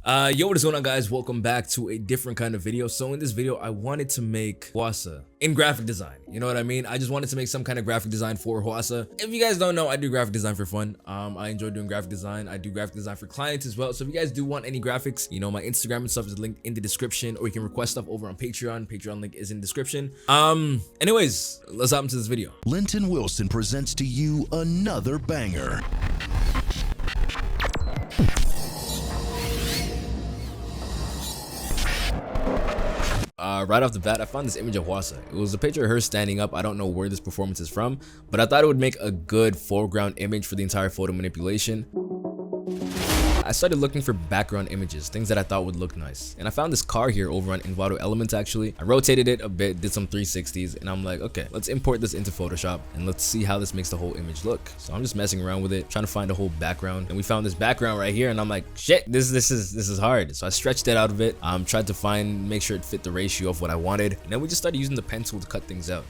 Yo, what is going on, guys? Welcome back to a different kind of video. So in this video, I wanted to make HWASA in graphic design. You know what I mean? I just wanted to make some kind of graphic design for HWASA. If you guys don't know, I do graphic design for fun. I enjoy doing graphic design. I do graphic design for clients as well. So if you guys do want any graphics, you know, my Instagram and stuff is linked in the description, or you can request stuff over on Patreon. Patreon link is in the description. Anyways, let's hop into this video. Linton Wilson presents to you another banger. Right off the bat, I found this image of HWASA. It was a picture of her standing up. I don't know where this performance is from, but I thought it would make a good foreground image for the entire photo manipulation. I started looking for background images, things that I thought would look nice. And I found this car here over on Envato Elements actually. I rotated it a bit, did some 360s, and I'm like, okay, let's import this into Photoshop and let's see how this makes the whole image look. So I'm just messing around with it, trying to find a whole background. And we found this background right here, and I'm like, shit, this is hard. So I stretched it out of it, tried to make sure it fit the ratio of what I wanted. And then we just started using the pen tool to cut things out.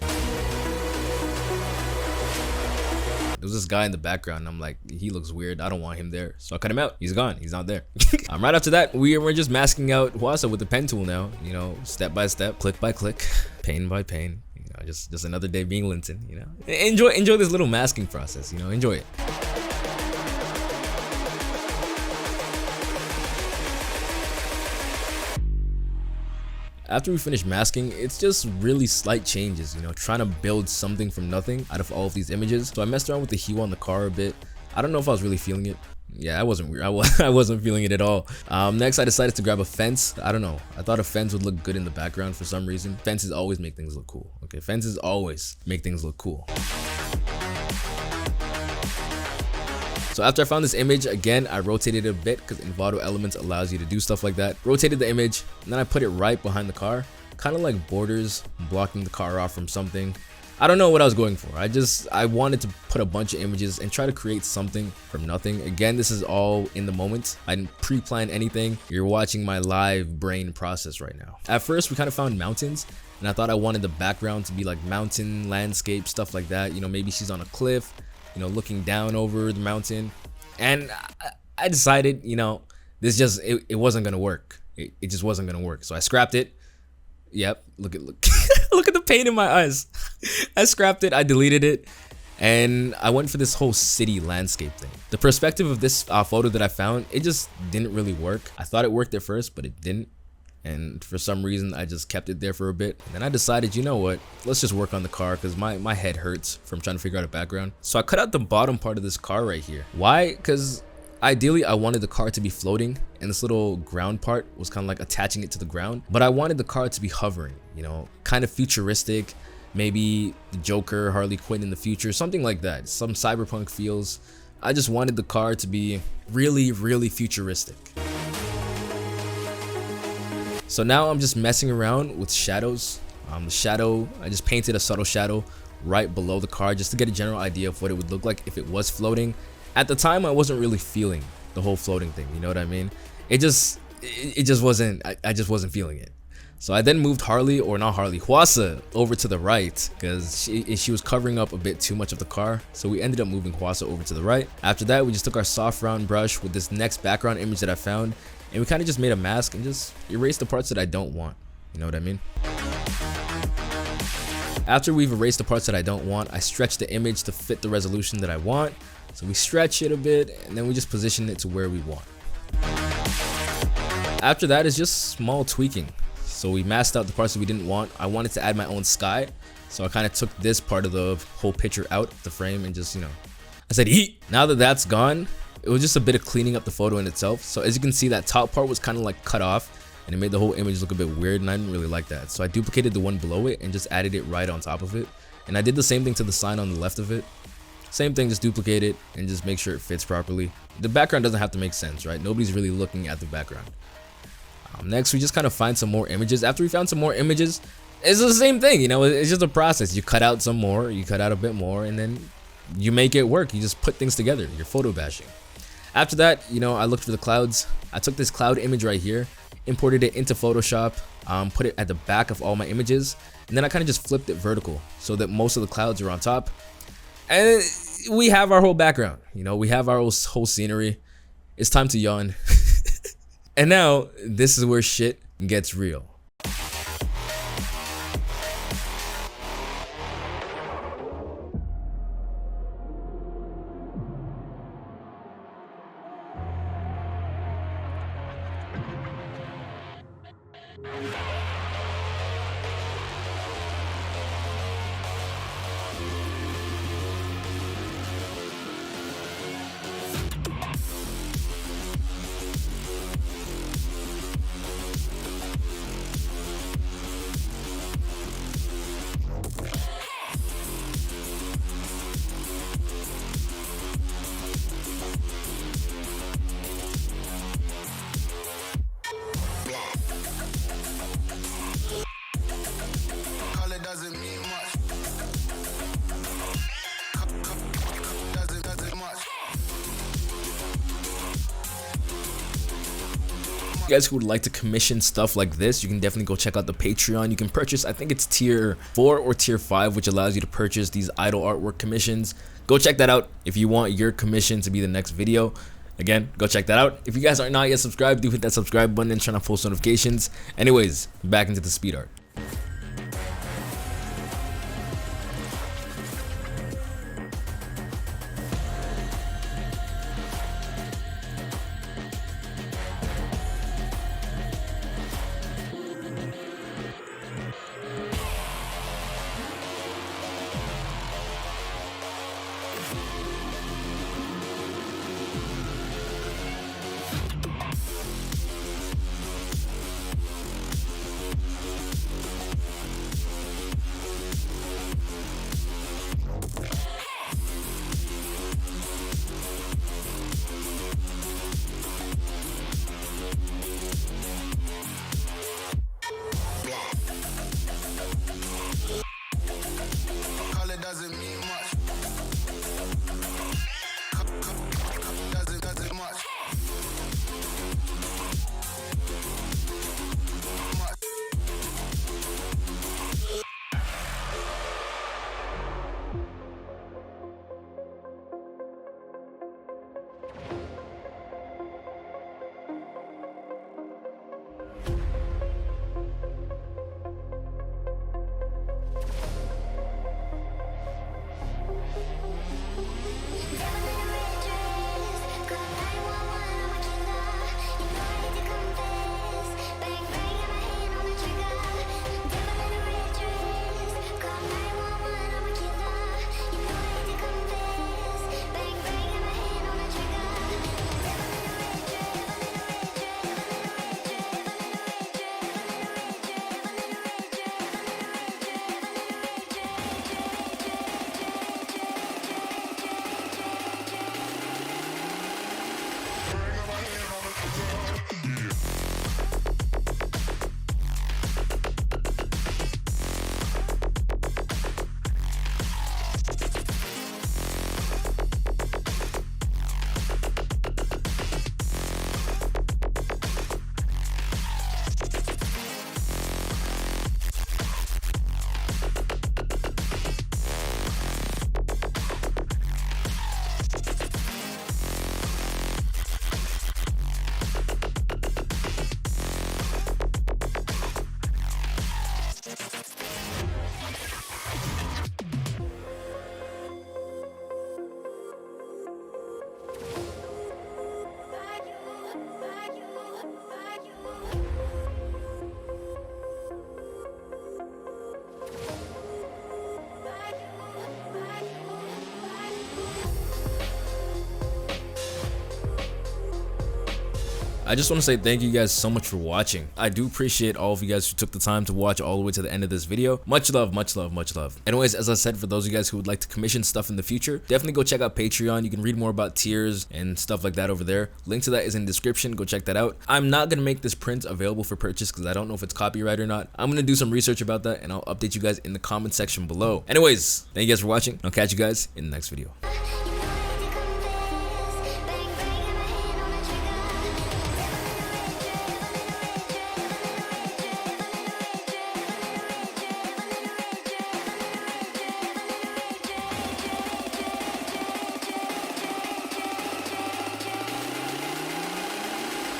There was this guy in the background, and I'm like, he looks weird. I don't want him there. So I cut him out. He's gone. He's not there. Right after that, we're just masking out HWASA with the pen tool now. You know, step by step, click by click, pane by pane. You know, just another day being Linton. You know, enjoy this little masking process. You know, enjoy it. After we finish masking, it's just really slight changes, you know, trying to build something from nothing out of all of these images. So I messed around with the hue on the car a bit. I don't know if I was really feeling it. Yeah, I wasn't weird. I wasn't feeling it at all. Next, I decided to grab a fence. I don't know. I thought a fence would look good in the background for some reason. Fences always make things look cool. Okay, fences always make things look cool. So after I found this image, again, I rotated it a bit because Envato Elements allows you to do stuff like that. Rotated the image, and then I put it right behind the car, kind of like borders, blocking the car off from something. I don't know what I was going for. I wanted to put a bunch of images and try to create something from nothing. Again, this is all in the moment. I didn't pre-plan anything. You're watching my live brain process right now. At first, we kind of found mountains, and I thought I wanted the background to be like mountain landscape, stuff like that. You know, maybe she's on a cliff, you know, looking down over the mountain. And I decided, you know, it wasn't gonna work. It just wasn't gonna work. So I scrapped it. Yep, look look at the pain in my eyes. I scrapped it, I deleted it, and I went for this whole city landscape thing. The perspective of this photo that I found, it just didn't really work. I thought it worked at first, but it didn't. And for some reason, I just kept it there for a bit. And then I decided, you know what, let's just work on the car because my head hurts from trying to figure out a background. So I cut out the bottom part of this car right here. Why? Because ideally, I wanted the car to be floating, and this little ground part was kind of like attaching it to the ground. But I wanted the car to be hovering, you know, kind of futuristic, maybe the Joker, Harley Quinn in the future, something like that. Some cyberpunk feels. I just wanted the car to be really, really futuristic. So now I'm just messing around with shadows. The shadow, I just painted a subtle shadow right below the car just to get a general idea of what it would look like if it was floating. At the time, I wasn't really feeling the whole floating thing, you know what I mean? It just wasn't, I just wasn't feeling it. So I then moved HWASA over to the right because she was covering up a bit too much of the car. So we ended up moving HWASA over to the right. After that, we just took our soft round brush with this next background image that I found, and we kind of just made a mask and just erased the parts that I don't want. You know what I mean? After we've erased the parts that I don't want, I stretch the image to fit the resolution that I want. So we stretch it a bit, and then we just position it to where we want. After that is just small tweaking. So we masked out the parts that we didn't want. I wanted to add my own sky, so I kind of took this part of the whole picture out of the frame and just, you know, I said, eat. Now that that's gone, it was just a bit of cleaning up the photo in itself. So as you can see, that top part was kind of like cut off, and it made the whole image look a bit weird, and I didn't really like that. So I duplicated the one below it and just added it right on top of it. And I did the same thing to the sign on the left of it. Same thing, just duplicate it and just make sure it fits properly. The background doesn't have to make sense, right? Nobody's really looking at the background. Next, we just kind of find some more images. After we found some more images, it's the same thing, you know, it's just a process. You cut out some more, you cut out a bit more, and then you make it work. You just put things together. You're photo bashing. After that, you know, I looked for the clouds. I took this cloud image right here, imported it into Photoshop, put it at the back of all my images, and then I kind of just flipped it vertical so that most of the clouds are on top. And we have our whole background, you know, we have our whole scenery. It's time to yawn. And now, this is where shit gets real. Doesn't mean much. Doesn't much. You guys who would like to commission stuff like this, you can definitely go check out the Patreon. You can purchase, I think it's tier 4 or tier 5, which allows you to purchase these idle artwork commissions. Go check that out if you want your commission to be the next video. Again, go check that out. If you guys are not yet subscribed, do hit that subscribe button and turn on post notifications. Anyways, back into the speed art. Doesn't mean much. Doesn't much. I just want to say thank you guys so much for watching. I do appreciate all of you guys who took the time to watch all the way to the end of this video. Much love, much love, much love. Anyways, as I said, for those of you guys who would like to commission stuff in the future, definitely go check out Patreon. You can read more about tiers and stuff like that over there. Link to that is in the description. Go check that out. I'm not going to make this print available for purchase because I don't know if it's copyright or not. I'm going to do some research about that and I'll update you guys in the comment section below. Anyways, thank you guys for watching. I'll catch you guys in the next video.